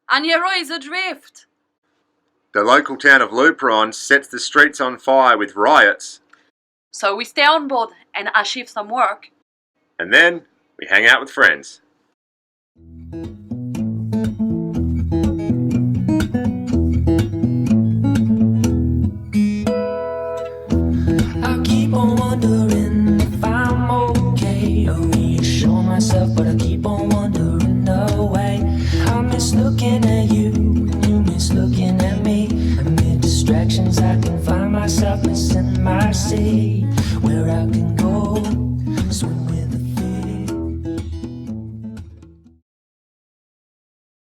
And Yarrow is adrift. The local town of Luperon sets the streets on fire with riots. So we stay on board and achieve some work. And then we hang out with friends. I keep on wondering if I'm okay. I reassure myself, but I keep on wondering away. I miss looking at you, and you miss looking at me. Amid distractions, I can find myself missing my sea, where I can go swim with the fish.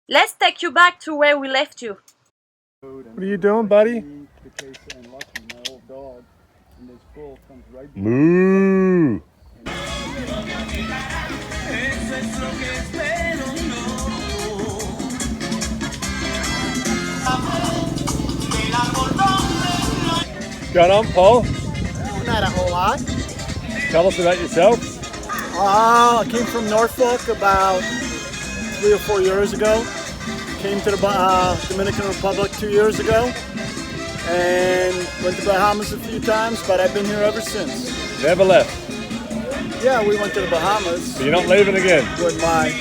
Let's take you back to where we left you. What are you doing, buddy? Moo! What's going on, Paul? Not a whole lot. Tell us about yourself. I came from Norfolk about 3 or 4 years ago. Came to the Dominican Republic 2 years ago. And went to Bahamas a few times, but I've been here ever since. Never left. Yeah, we went to the Bahamas. So you're not leaving again? Wouldn't mind.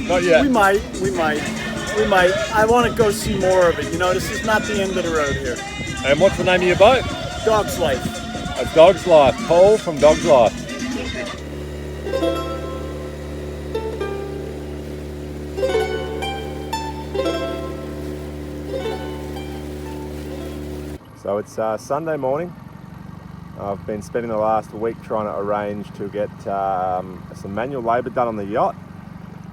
Not yet. We might. I want to go see more of it. You know, this is not the end of the road here. And what's the name of your boat? Dog's Life. A Dog's Life. Paul from Dog's Life. So it's Sunday morning. I've been spending the last week trying to arrange to get some manual labour done on the yacht,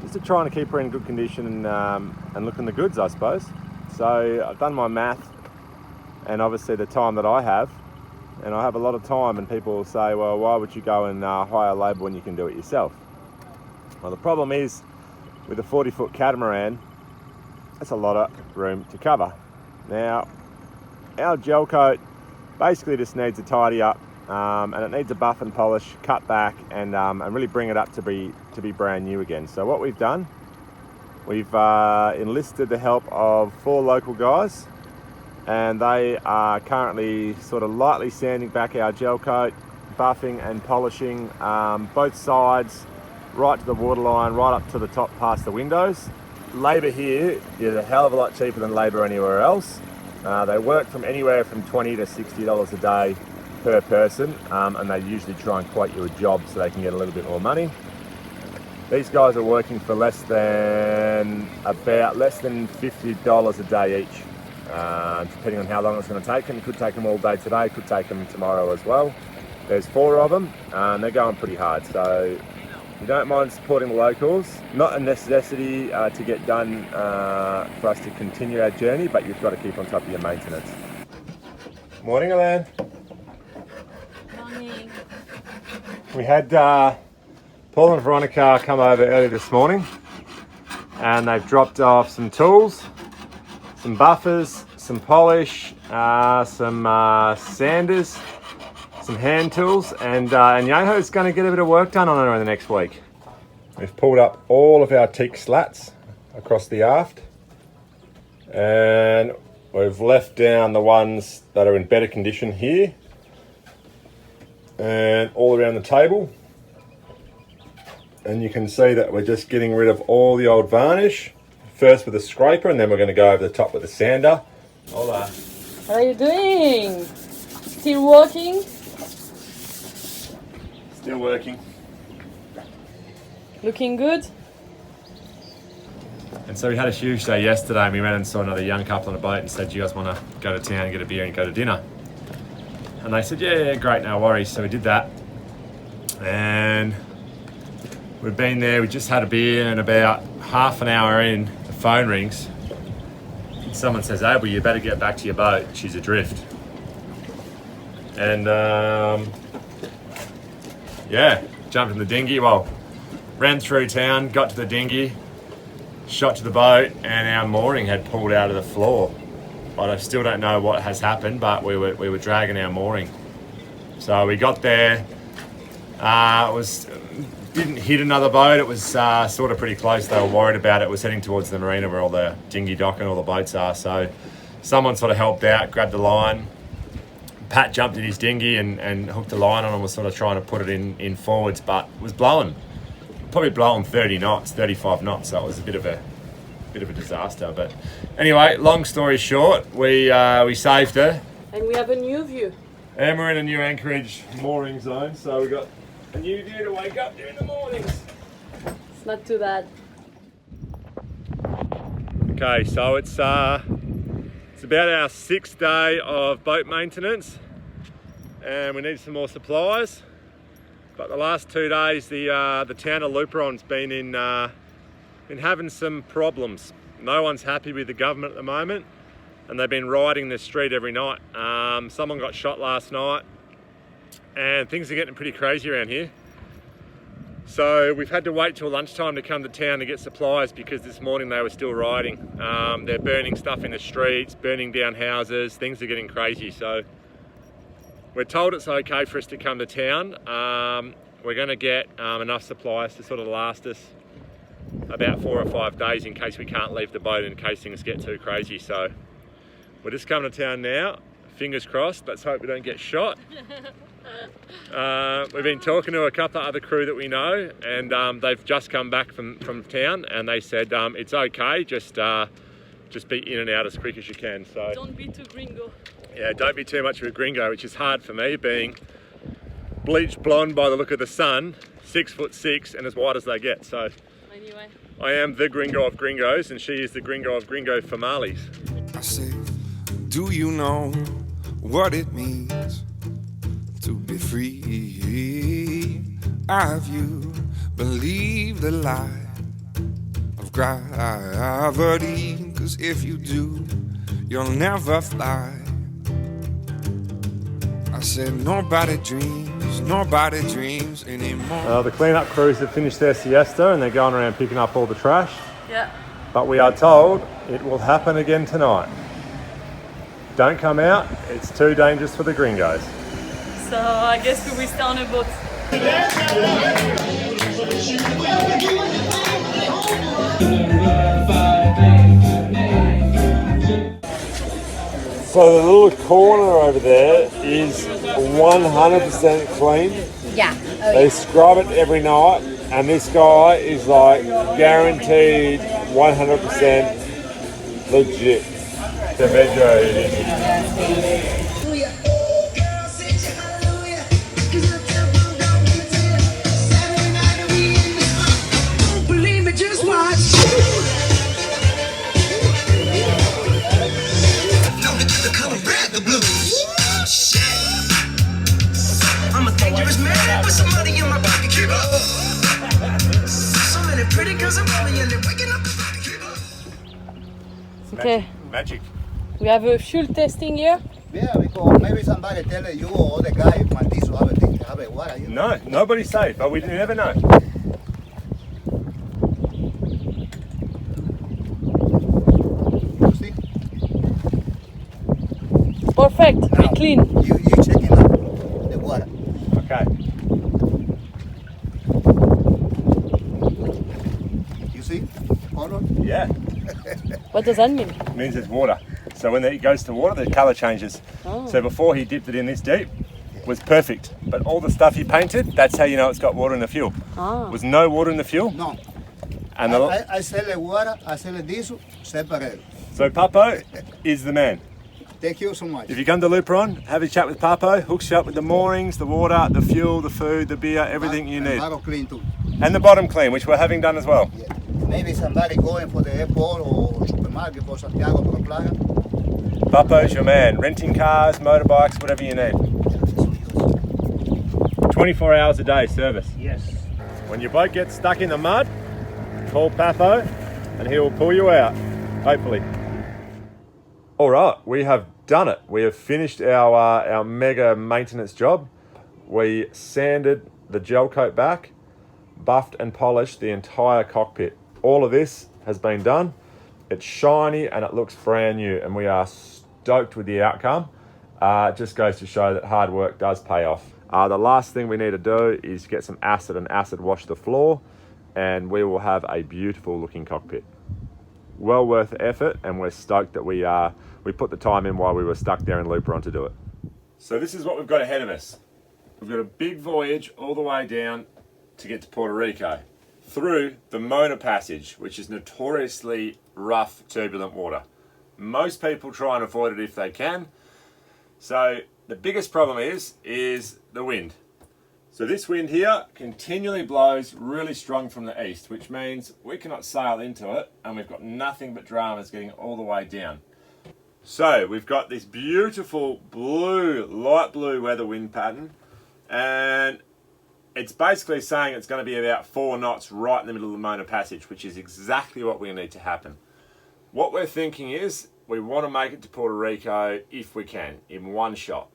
just to try and keep her in good condition and looking the goods, I suppose. So I've done my math, and obviously the time that I have, and I have a lot of time, and people will say, well, why would you go and hire labour when you can do it yourself? Well, the problem is, with a 40-foot catamaran, that's a lot of room to cover. Now, our gel coat basically just needs a tidy up, and it needs a buff and polish, cut back, and really bring it up to be brand new again. So what we've done, we've enlisted the help of 4 local guys, and they are currently sort of lightly sanding back our gel coat, buffing and polishing both sides, right to the waterline, right up to the top past the windows. Labour here is a hell of a lot cheaper than labour anywhere else. They work from anywhere from $20 to $60 a day per person, and they usually try and quote you a job so they can get a little bit more money. These guys are working for less than $50 a day each, depending on how long it's going to take them. It could take them all day today, could take them tomorrow as well. There's 4 of them, and they're going pretty hard. So if you don't mind supporting the locals, not a necessity to get done for us to continue our journey, but you've got to keep on top of your maintenance. Morning, Alan. Morning. We had Paul and Veronica come over early this morning, and they've dropped off some tools, some buffers, some polish, some sanders, some hand tools, and Yoho's going to get a bit of work done on her in the next week. We've pulled up all of our teak slats across the aft, and we've left down the ones that are in better condition here and all around the table. And you can see that we're just getting rid of all the old varnish, first with a scraper, and then we're going to go over the top with a sander. Hola. What are you doing? Still working? Still working. Looking good? And so we had a huge day yesterday, and we went and saw another young couple on a boat and said, do you guys want to go to town and get a beer and go to dinner? And they said, yeah, great, no worries. So we did that. And we've been there, we just had a beer, and about half an hour in, the phone rings. Someone says, Abel, you better get back to your boat, she's adrift. And yeah, jumped in the dinghy, ran through town, got to the dinghy, shot to the boat, and our mooring had pulled out of the floor. But I still don't know what has happened, but we were dragging our mooring. So we got there, it was didn't hit another boat. It was sort of pretty close. They were worried about it. It was heading towards the marina where all the dinghy dock and all the boats are. So someone sort of helped out, grabbed the line. Pat jumped in his dinghy and hooked the line on and was sort of trying to put it in forwards, but it was blowing, probably blowing 30 knots, 35 knots. So it was a bit of a disaster. But anyway, long story short, we saved her. And we have a new view. And we're in a new anchorage mooring zone, so we've got a new view to wake up to in the mornings. It's not too bad. Okay, so it's about our 6th day of boat maintenance, and we need some more supplies. But the last 2 days, the town of Luperon's been having some problems. No one's happy with the government at the moment, and they've been rioting the street every night. Someone got shot last night, and things are getting pretty crazy around here. So we've had to wait till lunchtime to come to town to get supplies because this morning they were still rioting. They're burning stuff in the streets, burning down houses. Things are getting crazy. So we're told it's okay for us to come to town. We're going to get enough supplies to sort of last us about 4 or 5 days in case we can't leave the boat, in case things get too crazy. So we're just coming to town now. Fingers crossed. Let's hope we don't get shot. We've been talking to a couple of other crew that we know, and they've just come back from town, and they said it's okay, just be in and out as quick as you can. So Don't be too gringo. yeah, don't be too much of a gringo, which is hard for me, being bleached blonde by the look of the sun, 6'6", and as white as they get. So Anyway. I am the gringo of gringos, and she is the gringo of gringo famales. I say, do you know what it means to be free? Have you believed the lie of gravity? 'Cause if you do, you'll never fly. I said nobody dreams anymore. The cleanup crews have finished their siesta and they're going around picking up all the trash. Yeah. But we are told it will happen again tonight. Don't come out, it's too dangerous for the gringos. So I guess we will stay on a boat. So the little corner over there is 100% clean. Yeah. Oh, They yeah. scrub it every night, and this guy is like guaranteed 100% legit. The Vedro it is. Believe me, just watch. The color red, the blues. Shit. I'm a dangerous man with some money in my pocket. Keep up. So many pretty girls around me and they're waking up. Keep up. Okay. Magic. We have a fuel testing here. Yeah, because maybe somebody tell you or the guy Maldizo have a water. You know? No, nobody's safe, but we never know. You see? Perfect. Now, Be clean. You checking out the water. Okay. You see? Color? Yeah. What does that mean? It means it's water. So when it goes to water, the colour changes. Oh. So before he dipped it in this deep, was perfect. But all the stuff he painted, that's how you know it's got water in the fuel. Ah. Was no water in the fuel. No. And I sell the water, I sell the diesel, separate. so Papo is the man. Thank you so much. If you come to Luperon, have a chat with Papo, hooks you up with the moorings, the water, the fuel, the food, the beer, everything you need. Bottom clean too. And the bottom clean, which we're having done as well. Yeah. Maybe somebody going for the airport or supermarket for Santiago to the playa. Papo's your man. Renting cars, motorbikes, whatever you need. 24 hours a day service. Yes. When your boat gets stuck in the mud, call Papo and he will pull you out, hopefully. All right, we have done it. We have finished our mega maintenance job. We sanded the gel coat back, buffed and polished the entire cockpit. All of this has been done. It's shiny and it looks brand new, and we are stoked with the outcome. It just goes to show that hard work does pay off. The last thing we need to do is get some acid and acid wash the floor, and we will have a beautiful looking cockpit. Well worth the effort, and we're stoked that we put the time in while we were stuck there in Luperon to do it. So this is what we've got ahead of us. We've got a big voyage all the way down to get to Puerto Rico through the Mona Passage, which is notoriously rough, turbulent water. Most people try and avoid it if they can. So the biggest problem is the wind. So this wind here continually blows really strong from the east, which means we cannot sail into it, and we've got nothing but dramas getting all the way down. So we've got this beautiful blue, light blue weather wind pattern, and it's basically saying it's going to be about 4 knots right in the middle of the Mona Passage, which is exactly what we need to happen. What we're thinking is we want to make it to Puerto Rico if we can, in one shot.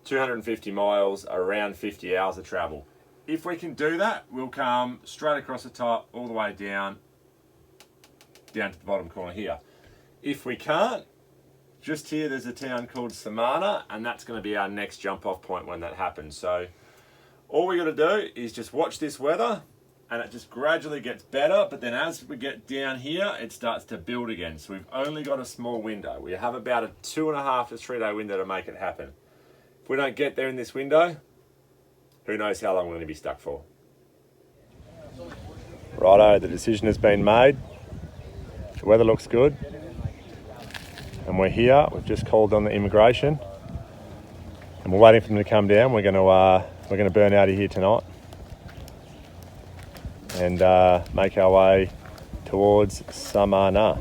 250 miles, around 50 hours of travel. If we can do that, we'll come straight across the top, all the way down to the bottom corner here. If we can't, just here there's a town called Samana, and that's going to be our next jump off point when that happens. So all we got to do is just watch this weather, and it just gradually gets better, but then as we get down here, it starts to build again. So we've only got a small window. We have about a 2.5 to 3 day window to make it happen. If we don't get there in this window, who knows how long we're going to be stuck for. Righto, the decision has been made. The weather looks good. And we're here. We've just called on the immigration. And we're waiting for them to come down. We're going to burn out of here tonight. And make our way towards Samana.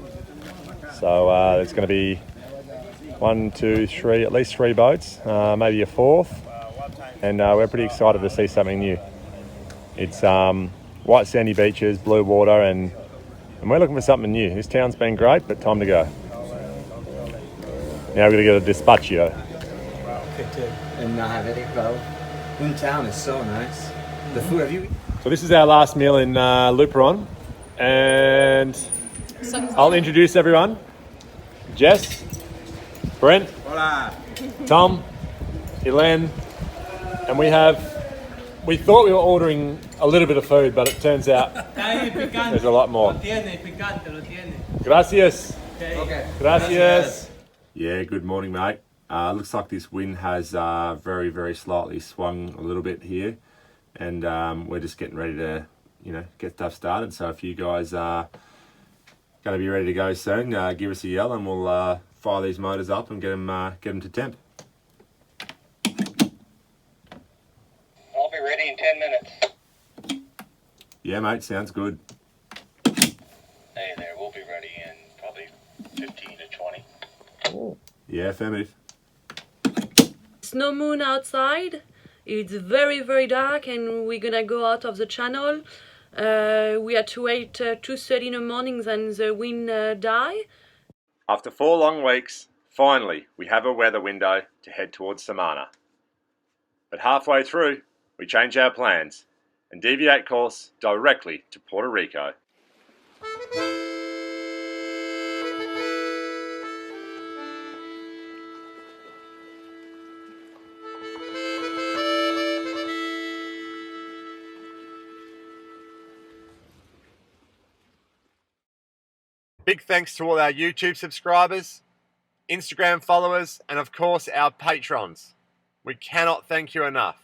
So there's going to be 1, 2, 3, at least 3 boats, maybe a 4th, and we're pretty excited to see something new. It's white sandy beaches, blue water, and we're looking for something new. This town's been great, but time to go. Now we're going to get a despacho. And One town is so nice. The food, have you... So this is our last meal in Luperon, and I'll introduce everyone. Jess, Brent, Hola. Tom, Elaine, and we thought we were ordering a little bit of food, but it turns out there's a lot more. Gracias. Okay. Gracias. Yeah, good morning, mate. Looks like this wind has very, very slightly swung a little bit here, and we're just getting ready to, get stuff started. So if you guys are going to be ready to go soon, give us a yell, and we'll fire these motors up and get them to temp. I'll be ready in 10 minutes. Yeah, mate, sounds good. Hey there, we'll be ready in probably 15 to 20. Yeah, affirmative. It's no moon outside. It's very, very dark, and we're gonna go out of the channel. We had to wait 2:30 in the mornings, and the wind die. After 4 long weeks, finally, we have a weather window to head towards Samana. But halfway through, we change our plans and deviate course directly to Puerto Rico. Big thanks to all our YouTube subscribers, Instagram followers, and of course our patrons. We cannot thank you enough.